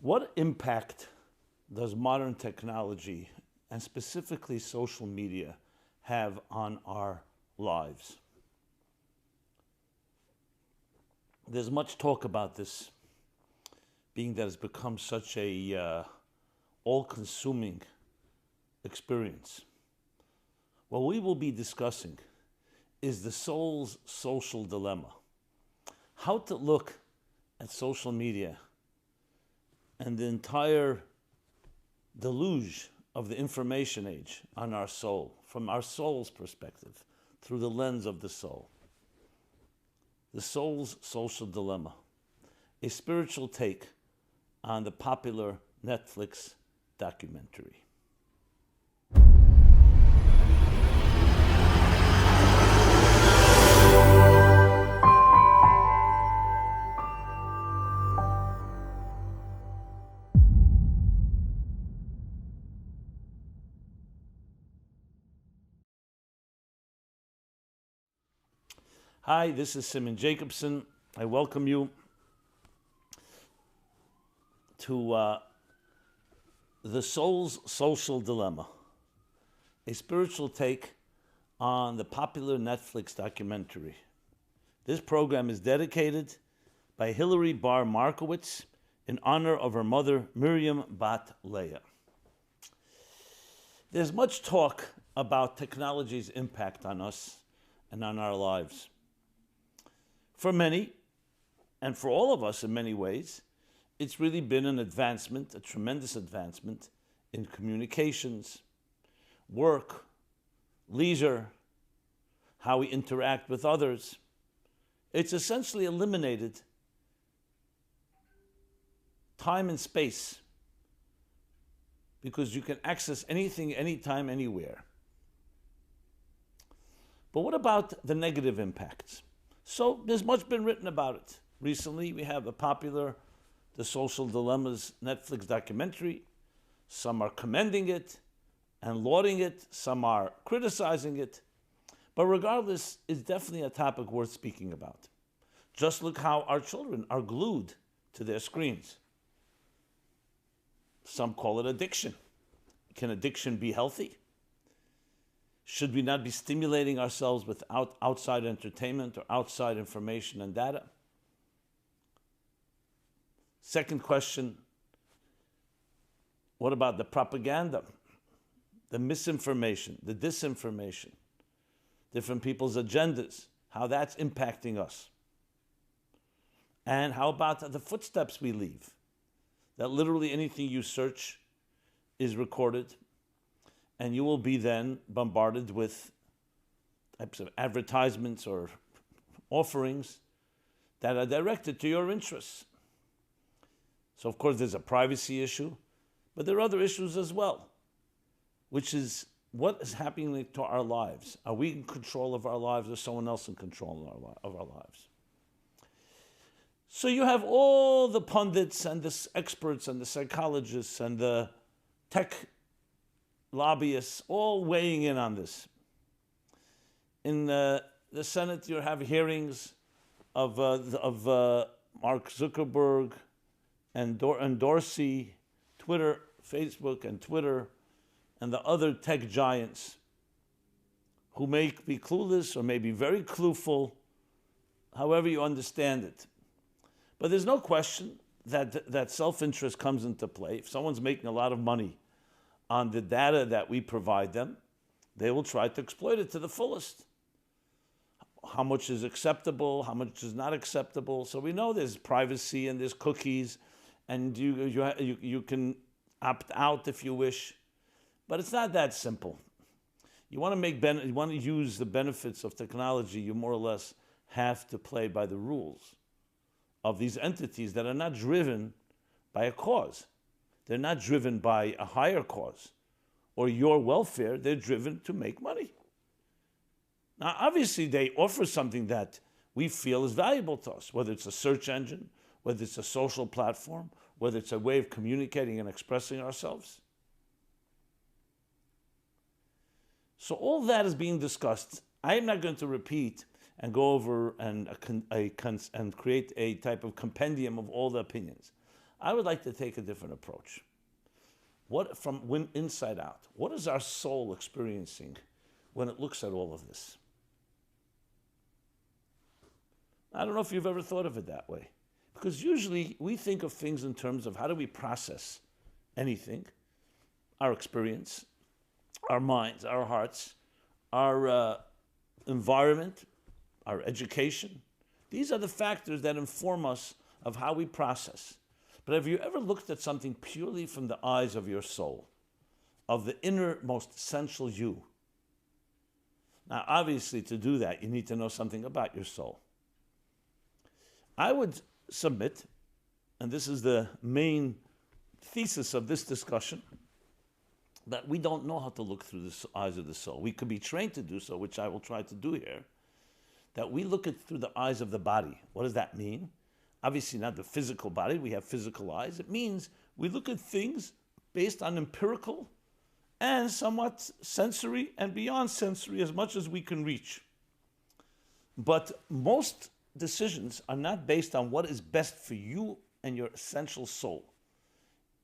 What impact does modern technology, and specifically social media, have on our lives? There's much talk about this, being that it's become such a all-consuming experience. What we will be discussing is the soul's social dilemma. How to look at social media and the entire deluge of the information age on our soul, from our soul's perspective, through the lens of the soul. The soul's social dilemma, a spiritual take on the popular Netflix documentary. Hi, this is Simon Jacobson. I welcome you to the soul's social dilemma, a spiritual take on the popular Netflix documentary. This program is dedicated by Hillary Bar Markowitz in honor of her mother, Miriam Bat Leah. There's much talk about technology's impact on us and on our lives. For many, and for all of us in many ways, it's really been an advancement, a tremendous advancement in communications, work, leisure, how we interact with others. It's essentially eliminated time and space because you can access anything, anytime, anywhere. But what about the negative impacts? So there's much been written about it. Recently, we have The Social Dilemma's Netflix documentary. Some are commending it and lauding it. Some are criticizing it. But regardless, it's definitely a topic worth speaking about. Just look how our children are glued to their screens. Some call it addiction. Can addiction be healthy? Should we not be stimulating ourselves with outside entertainment or outside information and data? Second question, what about the propaganda, the misinformation, the disinformation, different people's agendas, how that's impacting us? And how about the footsteps we leave? That literally anything you search is recorded, and you will be then bombarded with types of advertisements or offerings that are directed to your interests. So, of course, there's a privacy issue, but there are other issues as well, which is what is happening to our lives. Are we in control of our lives, or someone else in control of our lives? So you have all the pundits and the experts and the psychologists and the tech lobbyists all weighing in on this. In the Senate, you have hearings of Mark Zuckerberg and Dorsey, Twitter, Facebook and Twitter, and the other tech giants who may be clueless or may be very clueful, however you understand it. But there's no question that self-interest comes into play. If someone's making a lot of money on the data that we provide them, they will try to exploit it to the fullest. How much is acceptable, how much is not acceptable. So we know there's privacy and there's cookies, and you can opt out if you wish. But it's not that simple. You want to use the benefits of technology, you more or less have to play by the rules of these entities that are not driven by a cause. They're not driven by a higher cause or your welfare. They're driven to make money. Now, obviously, they offer something that we feel is valuable to us, whether it's a search engine, whether it's a social platform, whether it's a way of communicating and expressing ourselves. So all that is being discussed. I am not going to repeat and go over and create a type of compendium of all the opinions. I would like to take a different approach. What, from inside out, what is our soul experiencing when it looks at all of this? I don't know if you've ever thought of it that way. Because usually we think of things in terms of how do we process anything, our experience, our minds, our hearts, our environment, our education. These are the factors that inform us of how we process. But have you ever looked at something purely from the eyes of your soul, of the innermost essential you? Now, obviously, to do that, you need to know something about your soul. I would submit, and this is the main thesis of this discussion, that we don't know how to look through the eyes of the soul. We could be trained to do so, which I will try to do here, that we look at through the eyes of the body. What does that mean? Obviously not the physical body, we have physical eyes. It means we look at things based on empirical and somewhat sensory and beyond sensory as much as we can reach. But most decisions are not based on what is best for you and your essential soul.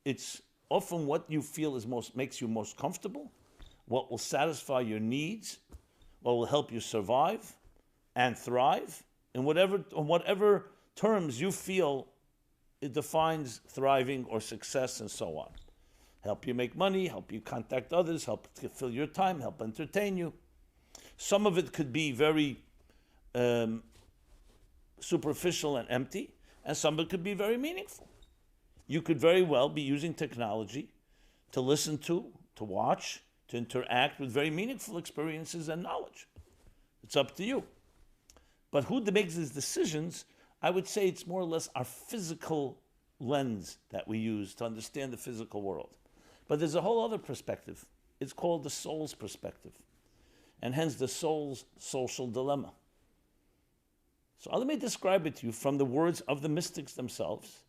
It's often what you feel is makes you most comfortable, what will satisfy your needs, what will help you survive and thrive, in whatever terms you feel it defines thriving or success and so on. Help you make money, help you contact others, help to fill your time, help entertain you. Some of it could be very superficial and empty, and some of it could be very meaningful. You could very well be using technology to listen to watch, to interact with very meaningful experiences and knowledge. It's up to you. But who makes these decisions, I would say it's more or less our physical lens that we use to understand the physical world. But there's a whole other perspective. It's called the soul's perspective, and hence the soul's social dilemma. So let me describe it to you from the words of the mystics themselves.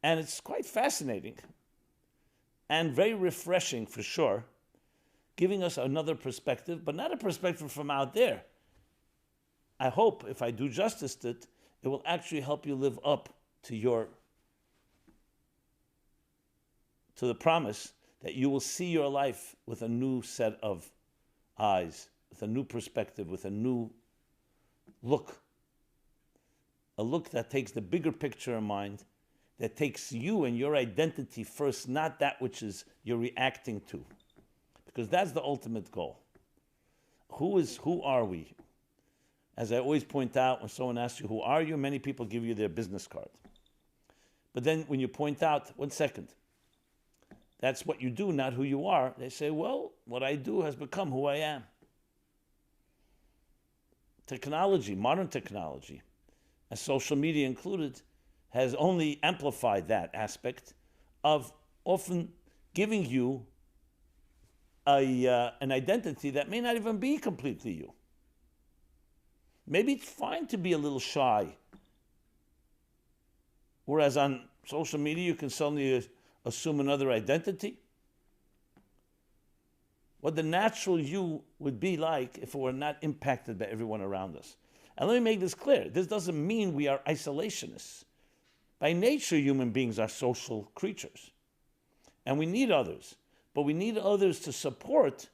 And it's quite fascinating and very refreshing for sure, giving us another perspective, but not a perspective from out there. I hope if I do justice to it, it will actually help you live up to the promise that you will see your life with a new set of eyes, with a new perspective, with a new look. A look that takes the bigger picture in mind, that takes you and your identity first, not that which is you're reacting to. Because that's the ultimate goal. Who are we? As I always point out, when someone asks you, who are you? Many people give you their business card. But then when you point out, 1 second, that's what you do, not who you are, they say, well, what I do has become who I am. Technology, modern technology, and social media included, has only amplified that aspect of often giving you an identity that may not even be completely you. Maybe it's fine to be a little shy, whereas on social media you can suddenly assume another identity. What the natural you would be like if it were not impacted by everyone around us. And let me make this clear. This doesn't mean we are isolationists. By nature, human beings are social creatures. And we need others. But we need others to support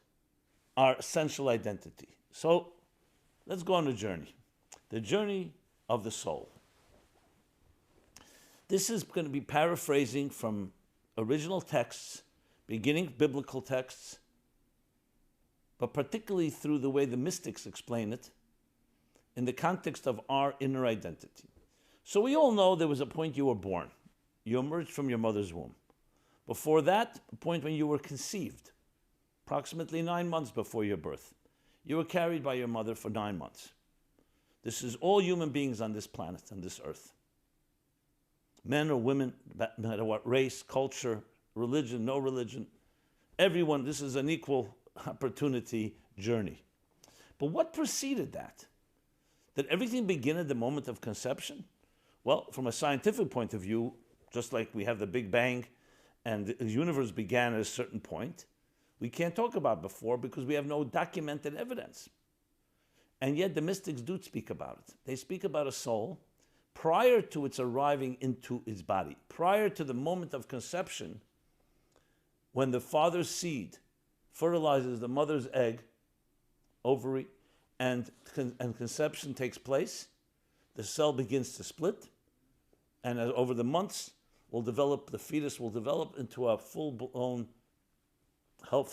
our essential identity. So let's go on a journey. The journey of the soul. This is going to be paraphrasing from original texts, beginning biblical texts, but particularly through the way the mystics explain it in the context of our inner identity. So we all know there was a point you were born. You emerged from your mother's womb. Before that, a point when you were conceived, approximately 9 months before your birth. You were carried by your mother for 9 months. This is all human beings on this planet, on this earth. Men or women, no matter what race, culture, religion, no religion, everyone, this is an equal opportunity journey. But what preceded that? Did everything begin at the moment of conception? Well, from a scientific point of view, just like we have the Big Bang and the universe began at a certain point, we can't talk about before because we have no documented evidence. And yet the mystics do speak about it. They speak about a soul, prior to its arriving into its body, prior to the moment of conception, when the father's seed fertilizes the mother's egg, ovary, and conception takes place, the cell begins to split, and over the months, the fetus will develop into a full-blown,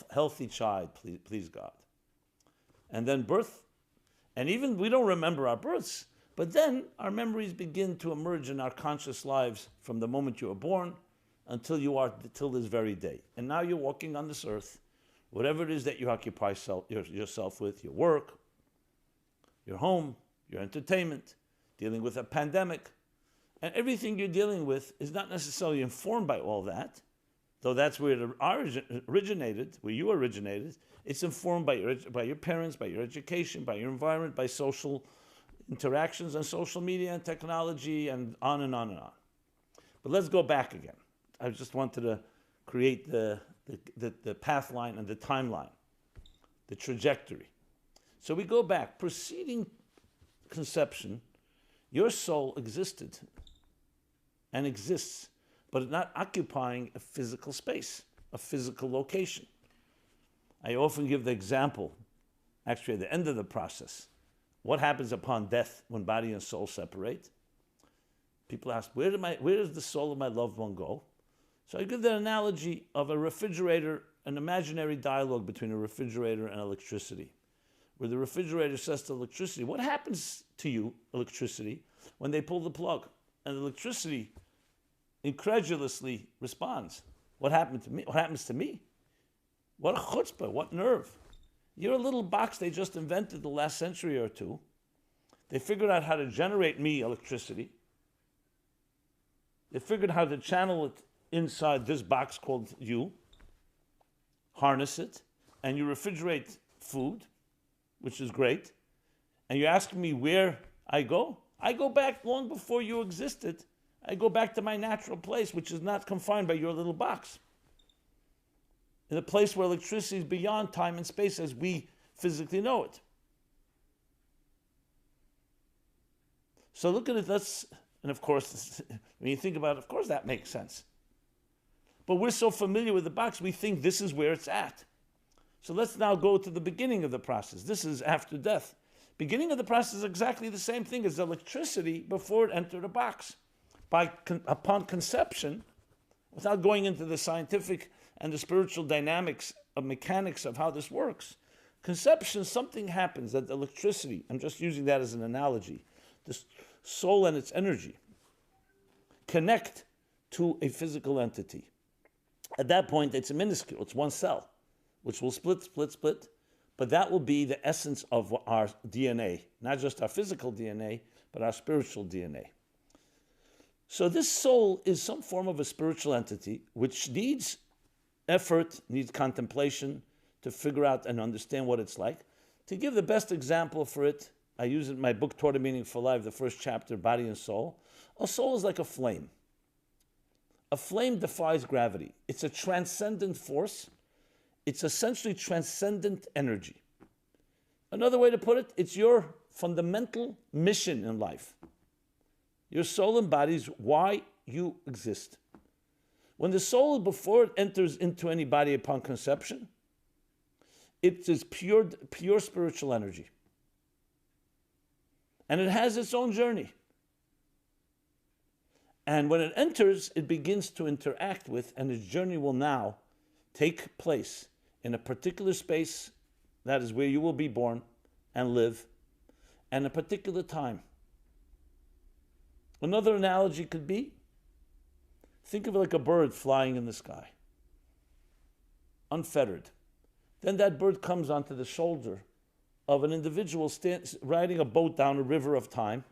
healthy child, please God. And then birth, and even we don't remember our births, but then our memories begin to emerge in our conscious lives from the moment you were born till this very day. And now you're walking on this earth, whatever it is that you occupy yourself with, your work, your home, your entertainment, dealing with a pandemic, and everything you're dealing with is not necessarily informed by all that, though that's where it originated, where you originated. It's informed by your parents, by your education, by your environment, by social interactions on social media and technology, and on and on and on. But let's go back again. I just wanted to create the path line and the timeline, the trajectory. So we go back. Preceding conception, your soul existed and exists, but not occupying a physical space, a physical location. I often give the example, actually at the end of the process, what happens upon death when body and soul separate? People ask, where does the soul of my loved one go? So I give the analogy of a refrigerator, an imaginary dialogue between a refrigerator and electricity, where the refrigerator says to electricity, what happens to you, electricity, when they pull the plug? And the electricity incredulously responds, what happened to me? What happens to me? What a chutzpah, what nerve. You're a little box they just invented the last century or two. They figured out how to generate me electricity. They figured how to channel it inside this box called you, harness it, and you refrigerate food, which is great. And you're asking me where I go? I go back long before you existed. I go back to my natural place, which is not confined by your little box. In a place where electricity is beyond time and space as we physically know it. So look at it, and of course, when you think about it, of course that makes sense. But we're so familiar with the box, we think this is where it's at. So let's now go to the beginning of the process. This is after death. Beginning of the process is exactly the same thing as electricity before it entered a box. Upon conception, without going into the scientific and the spiritual dynamics of mechanics of how this works, conception, something happens that the electricity, I'm just using that as an analogy, the soul and its energy connect to a physical entity. At that point, it's minuscule, it's one cell, which will split, but that will be the essence of our DNA, not just our physical DNA, but our spiritual DNA. So this soul is some form of a spiritual entity which needs effort, needs contemplation to figure out and understand what it's like. To give the best example for it, I use it in my book, Toward a Meaningful Life, the first chapter, Body and Soul. A soul is like a flame. A flame defies gravity. It's a transcendent force. It's essentially transcendent energy. Another way to put it, it's your fundamental mission in life. Your soul embodies why you exist. When the soul, before it enters into any body upon conception, it is pure spiritual energy. And it has its own journey. And when it enters, it begins to interact with, and its journey will now take place in a particular space, that is where you will be born and live, and a particular time. Another analogy could be, think of it like a bird flying in the sky, unfettered. Then that bird comes onto the shoulder of an individual riding a boat down a river of time.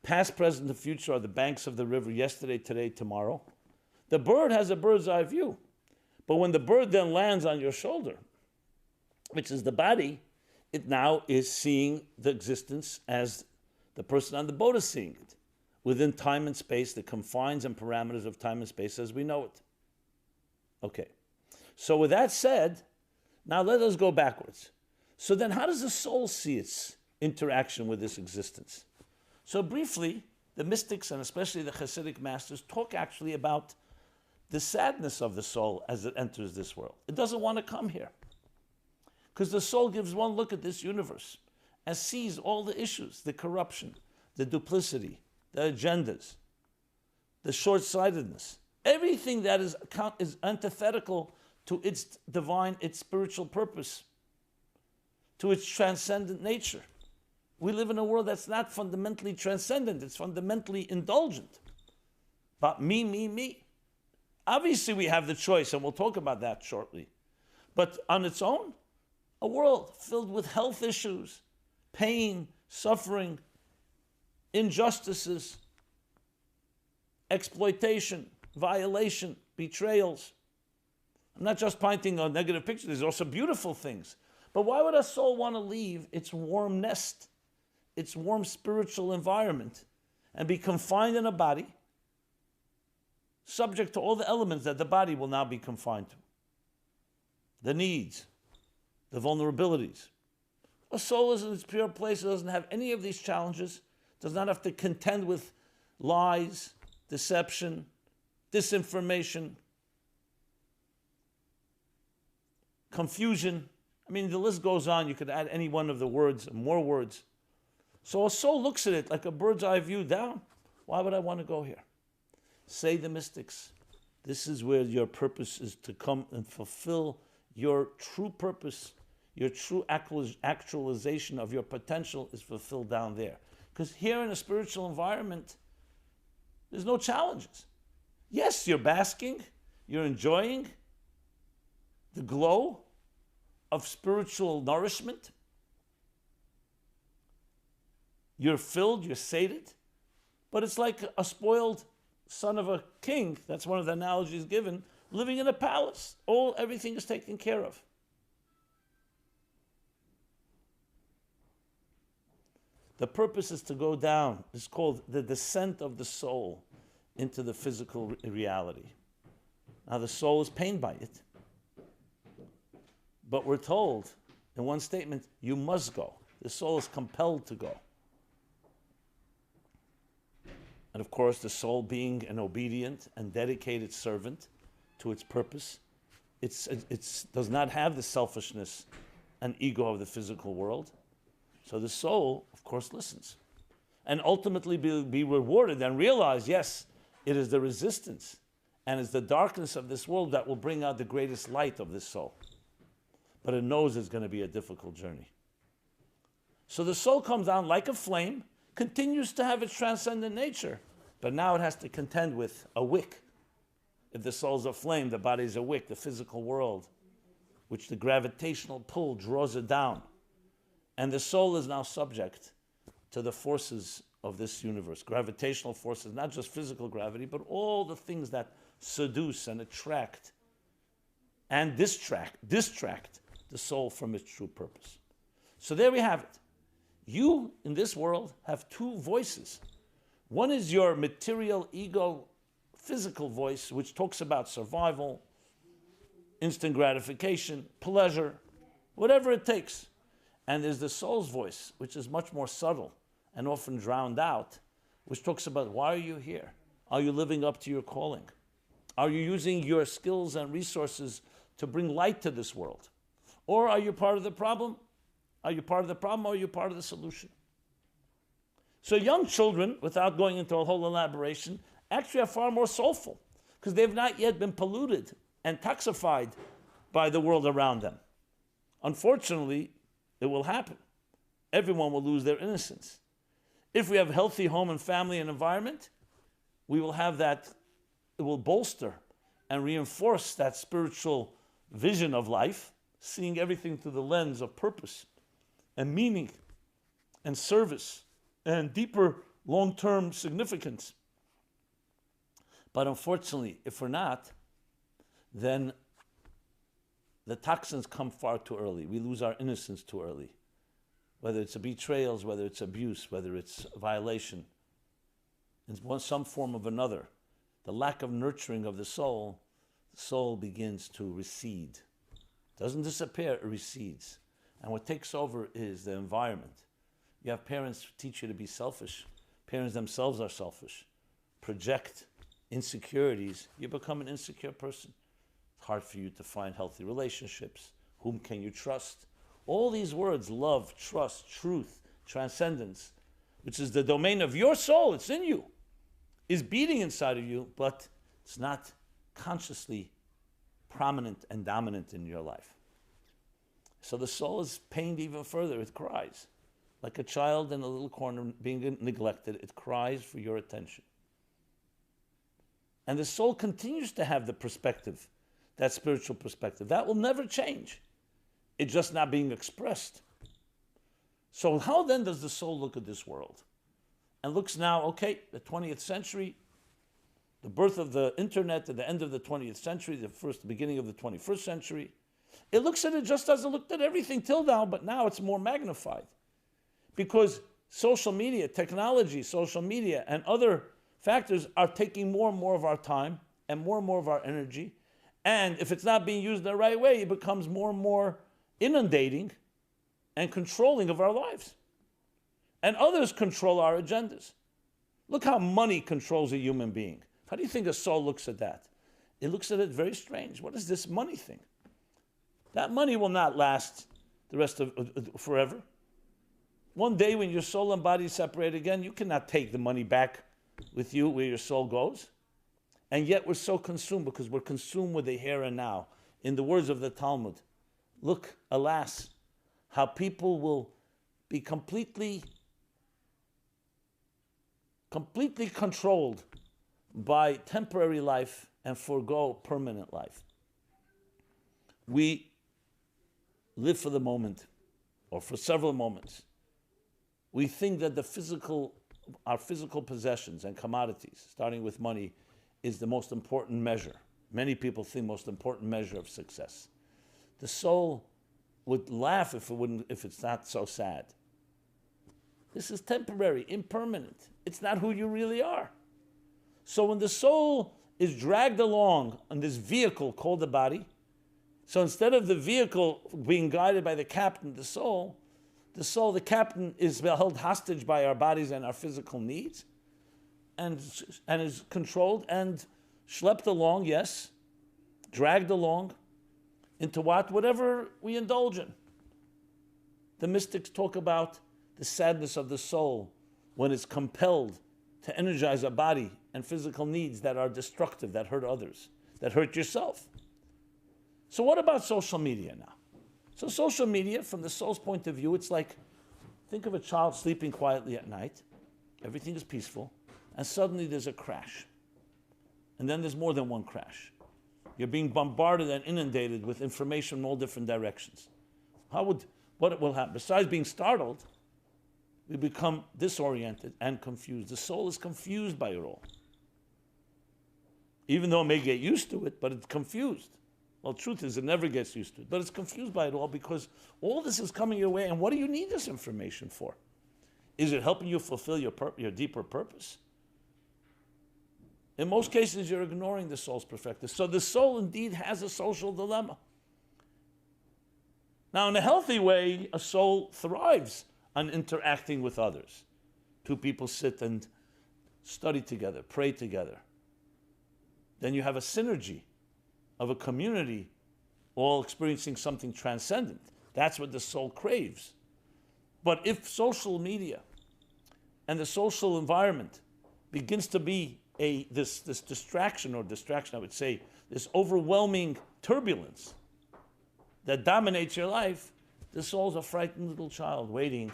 Past, present, and future are the banks of the river, yesterday, today, tomorrow. The bird has a bird's eye view. But when the bird then lands on your shoulder, which is the body, it now is seeing the existence as the person on the boat is seeing it, within time and space, the confines and parameters of time and space as we know it. Okay. So with that said, now let us go backwards. So then how does the soul see its interaction with this existence? So briefly, the mystics and especially the Hasidic masters talk actually about the sadness of the soul as it enters this world. It doesn't want to come here. Because the soul gives one look at this universe and sees all the issues, the corruption, the duplicity, the agendas, the short-sightedness, everything that is antithetical to its divine, its spiritual purpose, to its transcendent nature. We live in a world that's not fundamentally transcendent, it's fundamentally indulgent. But me, me, me. Obviously we have the choice, and we'll talk about that shortly. But on its own, a world filled with health issues, pain, suffering, injustices, exploitation, violation, betrayals. I'm not just painting a negative picture, there's also beautiful things. But why would a soul want to leave its warm nest, its warm spiritual environment, and be confined in a body, subject to all the elements that the body will now be confined to? The needs, the vulnerabilities. A soul is in its pure place, it doesn't have any of these challenges, does not have to contend with lies, deception, disinformation, confusion. I mean, the list goes on. You could add any one of the words, more words. So a soul looks at it like a bird's eye view down. Why would I want to go here? Say the mystics, this is where your purpose is to come and fulfill your true purpose, your true actualization of your potential is fulfilled down there. Because here in a spiritual environment, there's no challenges. Yes, you're basking, you're enjoying the glow of spiritual nourishment. You're filled, you're sated, but it's like a spoiled son of a king, that's one of the analogies given, living in a palace. Everything is taken care of. The purpose is to go down. It's called the descent of the soul into the physical reality. Now the soul is pained by it. But we're told in one statement, you must go. The soul is compelled to go. And of course, the soul being an obedient and dedicated servant to its purpose, it does not have the selfishness and ego of the physical world. So the soul, of course, listens. And ultimately be rewarded and realize, yes, it is the resistance and it's the darkness of this world that will bring out the greatest light of this soul. But it knows it's going to be a difficult journey. So the soul comes down like a flame, continues to have its transcendent nature, but now it has to contend with a wick. If the soul's a flame, the body's a wick, the physical world, which the gravitational pull draws it down. And the soul is now subject to the forces of this universe, gravitational forces, not just physical gravity, but all the things that seduce and attract and distract the soul from its true purpose. So there we have it. You, in this world, have two voices. One is your material, ego, physical voice, which talks about survival, instant gratification, pleasure, whatever it takes. And there's the soul's voice, which is much more subtle and often drowned out, which talks about, why are you here? Are you living up to your calling? Are you using your skills and resources to bring light to this world? Or are you part of the problem? Are you part of the problem or are you part of the solution? So young children, without going into a whole elaboration, actually are far more soulful because they've not yet been polluted and toxified by the world around them. Unfortunately, it will happen. Everyone will lose their innocence. If we have a healthy home and family and environment, we will have that, it will bolster and reinforce that spiritual vision of life, seeing everything through the lens of purpose and meaning and service and deeper long-term significance. But unfortunately, if we're not, then the toxins come far too early. We lose our innocence too early. Whether it's betrayals, whether it's abuse, whether it's violation, in some form of another, the lack of nurturing of the soul begins to recede. It doesn't disappear, it recedes. And what takes over is the environment. You have parents who teach you to be selfish. Parents themselves are selfish, project insecurities, you become an insecure person. It's hard for you to find healthy relationships. Whom can you trust? All these words, love, trust, truth, transcendence, which is the domain of your soul, it's in you, is beating inside of you, but it's not consciously prominent and dominant in your life. So the soul is pained even further. It cries. Like a child in a little corner being neglected, it cries for your attention. And the soul continues to have the perspective, that spiritual perspective. That will never change. It's just not being expressed. So how then does the soul look at this world? And looks now, okay, the 20th century, the birth of the internet at the end of the 20th century, the beginning of the 21st century. It looks at it just as it looked at everything till now, but now it's more magnified. Because social media, technology, social media, and other factors are taking more and more of our time and more of our energy. And if it's not being used the right way, it becomes more and more inundating and controlling of our lives. And others control our agendas. Look how money controls a human being. How do you think a soul looks at that? It looks at it very strange. What is this money thing? That money will not last the rest of forever. One day when your soul and body separate again, you cannot take the money back with you where your soul goes. And yet we're so consumed because we're consumed with the here and now. In the words of the Talmud, look, alas, how people will be completely controlled by temporary life and forego permanent life. We live for the moment, or for several moments. We think that our physical possessions and commodities, starting with money, is the most important measure. Many people think most important measure of success. The soul would laugh if it's not so sad. This is temporary, impermanent. It's not who you really are. So when the soul is dragged along on this vehicle called the body, so instead of the vehicle being guided by the captain, the soul, the captain is held hostage by our bodies and our physical needs, and is controlled and schlepped along, yes, dragged along into whatever we indulge in. The mystics talk about the sadness of the soul when it's compelled to energize a body and physical needs that are destructive, that hurt others, that hurt yourself. So what about social media now? So social media, from the soul's point of view, it's like, think of a child sleeping quietly at night. Everything is peaceful. And suddenly there's a crash. And then there's more than one crash. You're being bombarded and inundated with information from all different directions. What will happen? Besides being startled, we become disoriented and confused. The soul is confused by it all. Even though it may get used to it, but it's confused. Well, truth is, it never gets used to it. But it's confused by it all because all this is coming your way. And what do you need this information for? Is it helping you fulfill your deeper purpose? In most cases, you're ignoring the soul's perspective. So the soul indeed has a social dilemma. Now, in a healthy way, a soul thrives on interacting with others. Two people sit and study together, pray together. Then you have a synergy of a community all experiencing something transcendent. That's what the soul craves. But if social media and the social environment begins to be this distraction, I would say, this overwhelming turbulence that dominates your life, the soul's a frightened little child waiting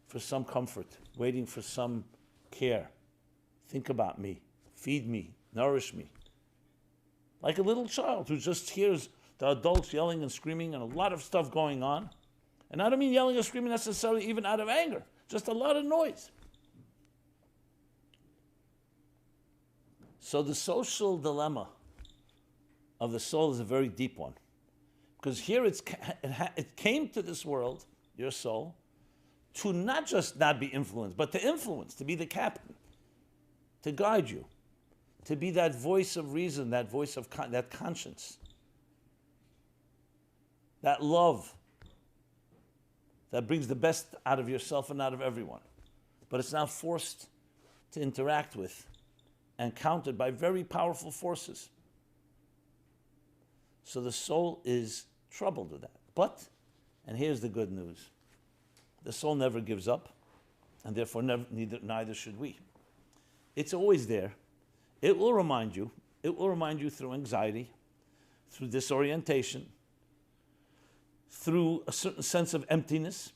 for some comfort, waiting for some care. Think about me, feed me, nourish me. Like a little child who just hears the adults yelling and screaming and a lot of stuff going on. And I don't mean yelling or screaming necessarily even out of anger, just a lot of noise. So the social dilemma of the soul is a very deep one. Because here it came to this world, your soul, to not just not be influenced, but to influence, to be the captain, to guide you, to be that voice of reason, that voice of that conscience, that love that brings the best out of yourself and out of everyone. But it's now forced to interact with and countered by very powerful forces. So the soul is troubled with that. But, and here's the good news, the soul never gives up, and therefore neither should we. It's always there. It will remind you. It will remind you through anxiety, through disorientation, through a certain sense of emptiness.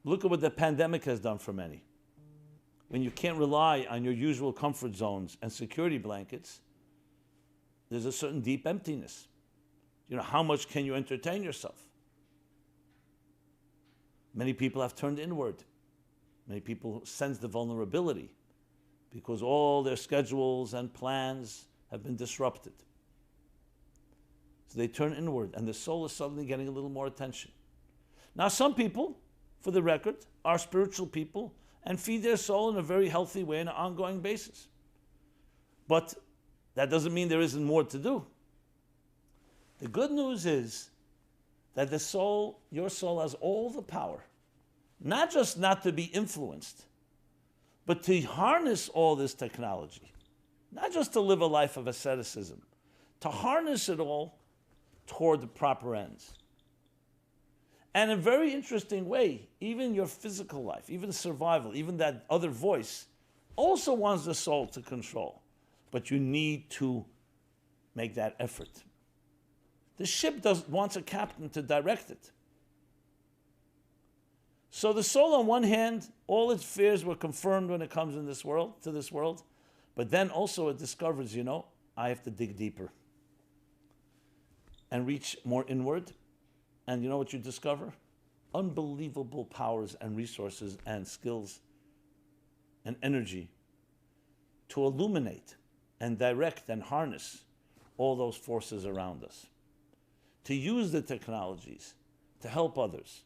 Look at what the pandemic has done for many. When you can't rely on your usual comfort zones and security blankets, there's a certain deep emptiness. You know, how much can you entertain yourself? Many people have turned inward. Many people sense the vulnerability because all their schedules and plans have been disrupted. So they turn inward, and the soul is suddenly getting a little more attention. Now, some people, for the record, are spiritual people and feed their soul in a very healthy way on an ongoing basis. But that doesn't mean there isn't more to do. The good news is that the soul, your soul, has all the power, not just not to be influenced, but to harness all this technology, not just to live a life of asceticism, to harness it all toward the proper ends. And in a very interesting way, even your physical life, even survival, even that other voice, also wants the soul to control. But you need to make that effort. The ship wants a captain to direct it. So the soul, on one hand, all its fears were confirmed when it comes in this world, to this world, but then also it discovers, I have to dig deeper and reach more inward. And you know what you discover? Unbelievable powers and resources and skills and energy to illuminate and direct and harness all those forces around us, to use the technologies to help others.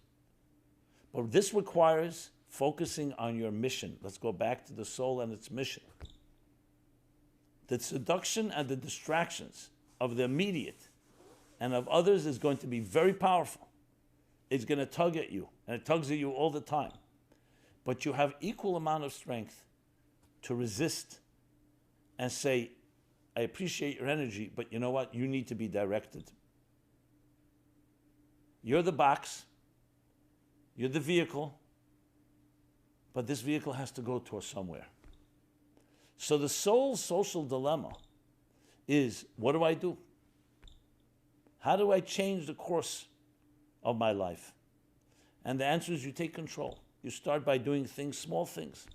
But this requires focusing on your mission. Let's go back to the soul and its mission. The seduction and the distractions of the immediate and of others is going to be very powerful. It's going to tug at you, and it tugs at you all the time. But you have equal amount of strength to resist and say, I appreciate your energy, but you know what? You need to be directed. You're the box. You're the vehicle. But this vehicle has to go to somewhere. So the soul's social dilemma is, what do I do? How do I change the course of my life? And the answer is you take control. You start by doing things, small things.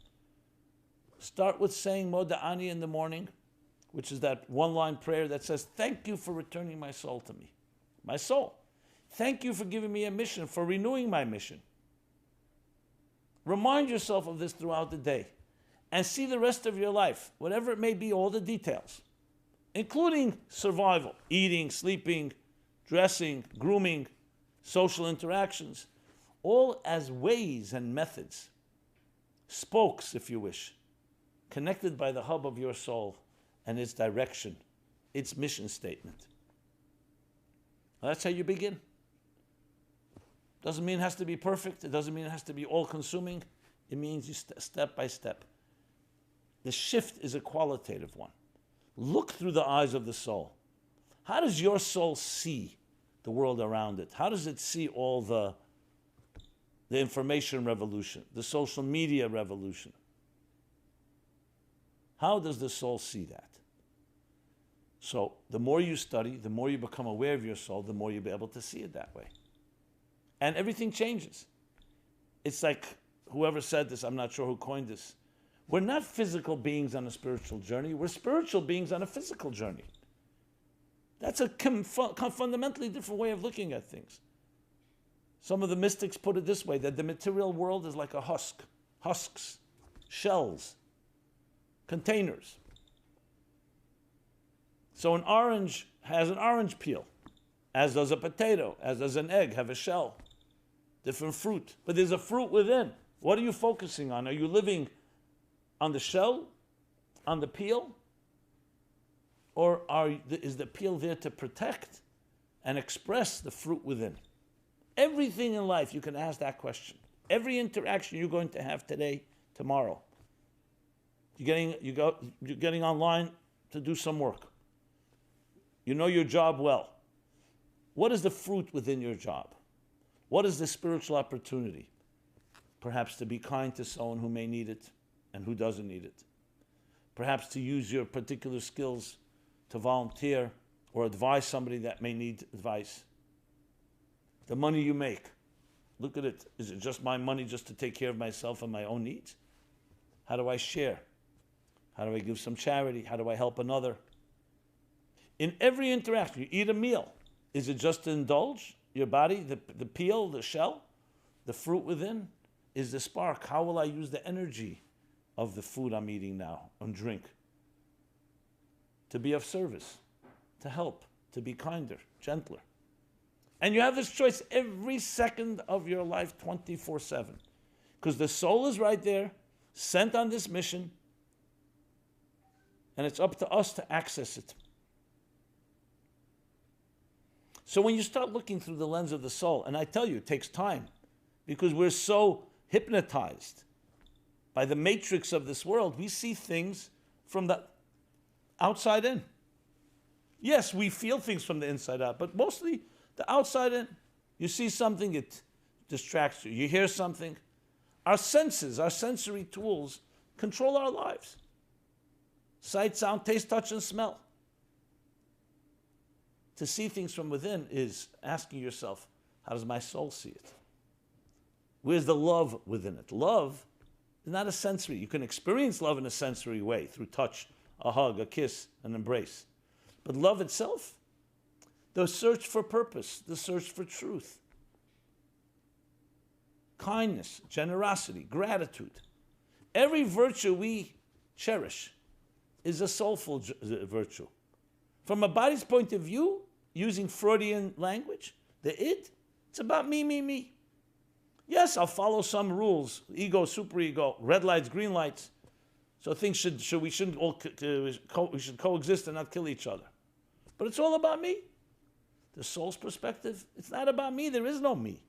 Start with saying Moda'ani in the morning, which is that one-line prayer that says, thank you for returning my soul to me. My soul. Thank you for giving me a mission, for renewing my mission. Remind yourself of this throughout the day and see the rest of your life, whatever it may be, all the details, including survival, eating, sleeping, dressing, grooming, social interactions, all as ways and methods, spokes, if you wish, connected by the hub of your soul and its direction, its mission statement. Well, that's how you begin. Doesn't mean it has to be perfect. It doesn't mean it has to be all-consuming. It means you step by step. The shift is a qualitative one. Look through the eyes of the soul. How does your soul see the world around it? How does it see all the information revolution, the social media revolution? How does the soul see that? So the more you study, the more you become aware of your soul, the more you'll be able to see it that way. And everything changes. It's like, whoever said this, I'm not sure who coined this. We're not physical beings on a spiritual journey. We're spiritual beings on a physical journey. That's a fundamentally different way of looking at things. Some of the mystics put it this way, that the material world is like a husk. Husks, shells, containers. So an orange has an orange peel, as does a potato, as does an egg, have a shell. Different fruit. But there's a fruit within. What are you focusing on? Are you living on the shell, on the peel? Or is the peel there to protect and express the fruit within? Everything in life, you can ask that question. Every interaction you're going to have today, tomorrow. You're getting online to do some work. You know your job well. What is the fruit within your job? What is the spiritual opportunity? Perhaps to be kind to someone who may need it and who doesn't need it. Perhaps to use your particular skills to volunteer or advise somebody that may need advice. The money you make, look at it. Is it just my money just to take care of myself and my own needs? How do I share? How do I give some charity? How do I help another? In every interaction, you eat a meal. Is it just to indulge your body, the peel, the shell, the fruit within? Is the spark. How will I use the energy of the food I'm eating now and drink? To be of service, to help, to be kinder, gentler. And you have this choice every second of your life, 24/7. Because the soul is right there, sent on this mission, and it's up to us to access it. So when you start looking through the lens of the soul, and I tell you, it takes time, because we're so hypnotized by the matrix of this world, we see things from the outside in. Yes, we feel things from the inside out, but mostly the outside in. You see something, it distracts you. You hear something. Our senses, our sensory tools control our lives. Sight, sound, taste, touch, and smell. To see things from within is asking yourself, how does my soul see it? Where's the love within it? Love is not a sensory. You can experience love in a sensory way through touch, a hug, a kiss, an embrace. But love itself, the search for purpose, the search for truth, kindness, generosity, gratitude. Every virtue we cherish is a soulful virtue. From a body's point of view, using Freudian language, it's about me, me, me. Yes, I'll follow some rules, ego, superego, red lights, green lights. So things we should coexist and not kill each other. But it's all about me. The soul's perspective, it's not about me. There is no me.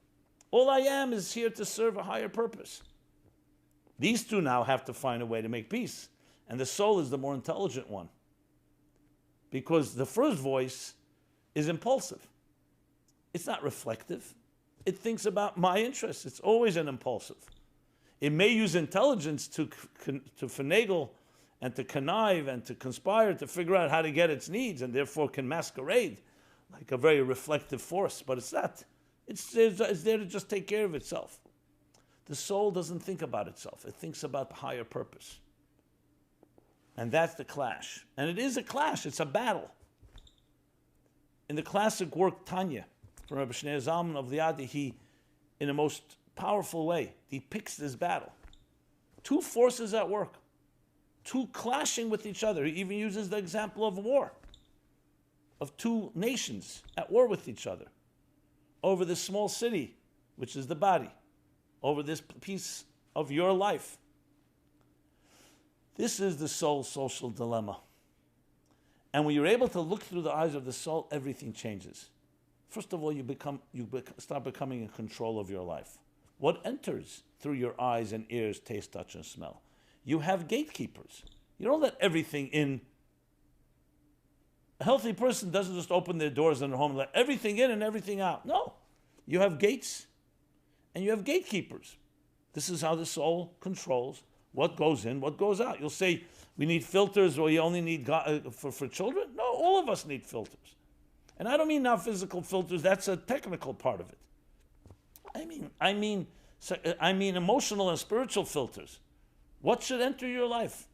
All I am is here to serve a higher purpose. These two now have to find a way to make peace. And the soul is the more intelligent one. Because the first voice is impulsive. It's not reflective. It thinks about my interests. It's always an impulsive. It may use intelligence to finagle and to connive and to conspire to figure out how to get its needs, and therefore can masquerade like a very reflective force, but it's not. It's there to just take care of itself. The soul doesn't think about itself. It thinks about the higher purpose. And that's the clash. And it is a clash. It's a battle. In the classic work Tanya, from Rabbi Shneur Zalman of Liadi, he, in a most powerful way, depicts this battle. Two forces at work. Two clashing with each other. He even uses the example of war. Of two nations at war with each other. Over this small city, which is the body. Over this piece of your life. This is the soul's social dilemma. And when you're able to look through the eyes of the soul, everything changes. First of all, you start becoming in control of your life. What enters through your eyes and ears, taste, touch, and smell? You have gatekeepers. You don't let everything in. A healthy person doesn't just open their doors in their home and let everything in and everything out. No. You have gates and you have gatekeepers. This is how the soul controls what goes in, what goes out. You'll say, we need filters, or you only need for children? No, all of us need filters. And I don't mean now physical filters, that's a technical part of it. I mean emotional and spiritual filters. What should enter your life?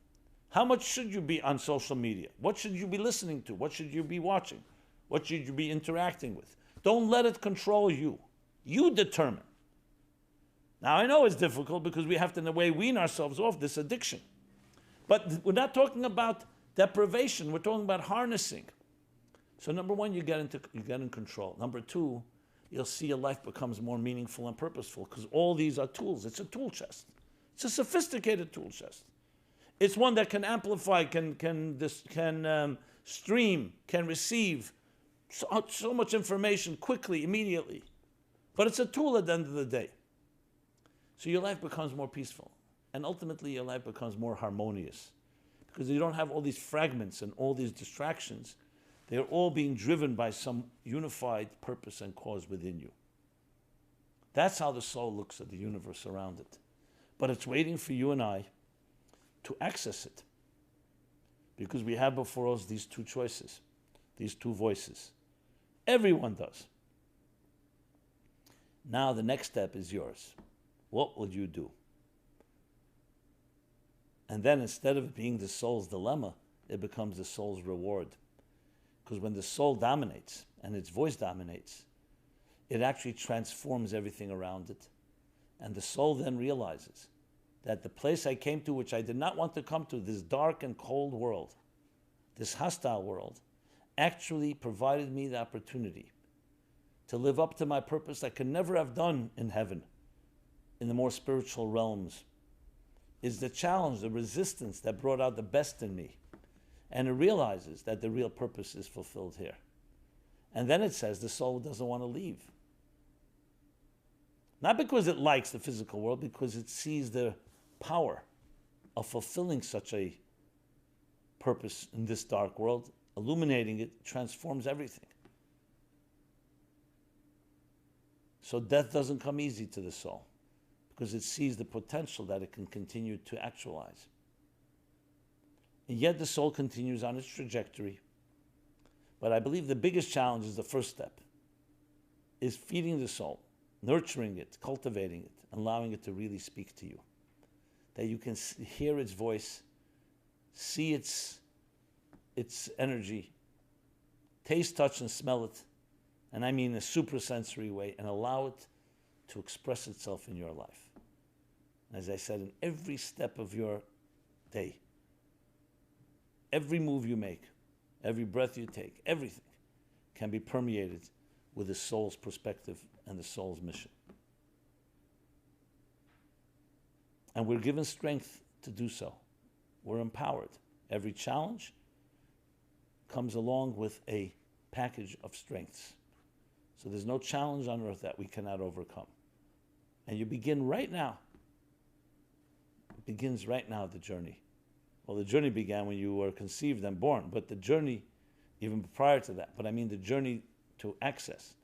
How much should you be on social media? What should you be listening to? What should you be watching? What should you be interacting with? Don't let it control you. You determine. Now, I know it's difficult because we have to, in a way, wean ourselves off this addiction. But we're not talking about deprivation. We're talking about harnessing. So number one, you get in control. Number two, you'll see your life becomes more meaningful and purposeful because all these are tools. It's a tool chest. It's a sophisticated tool chest. It's one that can amplify, can stream, can receive so much information quickly, immediately. But it's a tool at the end of the day. So your life becomes more peaceful. And ultimately your life becomes more harmonious because you don't have all these fragments and all these distractions. They're all being driven by some unified purpose and cause within you. That's how the soul looks at the universe around it. But it's waiting for you and I to access it. Because we have before us these two choices, these two voices. Everyone does. Now the next step is yours. What will you do? And then instead of it being the soul's dilemma, it becomes the soul's reward. Because when the soul dominates and its voice dominates, it actually transforms everything around it. And the soul then realizes that the place I came to, which I did not want to come to, this dark and cold world, this hostile world, actually provided me the opportunity to live up to my purpose I could never have done in heaven, in the more spiritual realms. Is the challenge, the resistance that brought out the best in me. And it realizes that the real purpose is fulfilled here. And then it says the soul doesn't want to leave. Not because it likes the physical world, because it sees the power of fulfilling such a purpose in this dark world. Illuminating it transforms everything. So death doesn't come easy to the soul, because it sees the potential that it can continue to actualize. And yet the soul continues on its trajectory. But I believe the biggest challenge is the first step, is feeding the soul, nurturing it, cultivating it, allowing it to really speak to you. That you can hear its voice, see its energy, taste, touch, and smell it, and I mean a suprasensory way, and allow it to express itself in your life. As I said, in every step of your day, every move you make, every breath you take, everything can be permeated with the soul's perspective and the soul's mission. And we're given strength to do so. We're empowered. Every challenge comes along with a package of strengths. So there's no challenge on earth that we cannot overcome. And you begin right now. It begins right now, the journey. Well, the journey began when you were conceived and born, but the journey even prior to that, but I mean the journey to access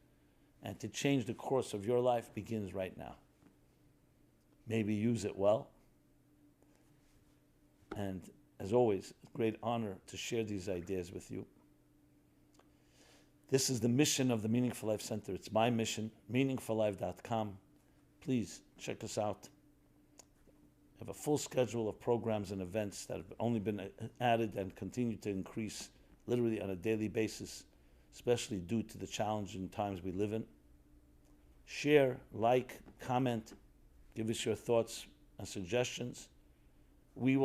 and to change the course of your life begins right now. Maybe use it well. And as always, a great honor to share these ideas with you. This is the mission of the Meaningful Life Center. It's my mission, meaningfullife.com. Please check us out. I have a full schedule of programs and events that have only been added and continue to increase literally on a daily basis, especially due to the challenging times we live in. Share, like, comment, give us your thoughts and suggestions. We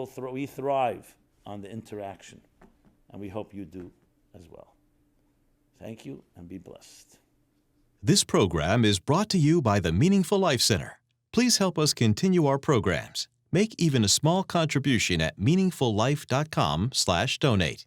thrive on the interaction, and we hope you do as well. Thank you, and be blessed. This program is brought to you by the Meaningful Life Center. Please help us continue our programs. Make even a small contribution at meaningfullife.com/donate.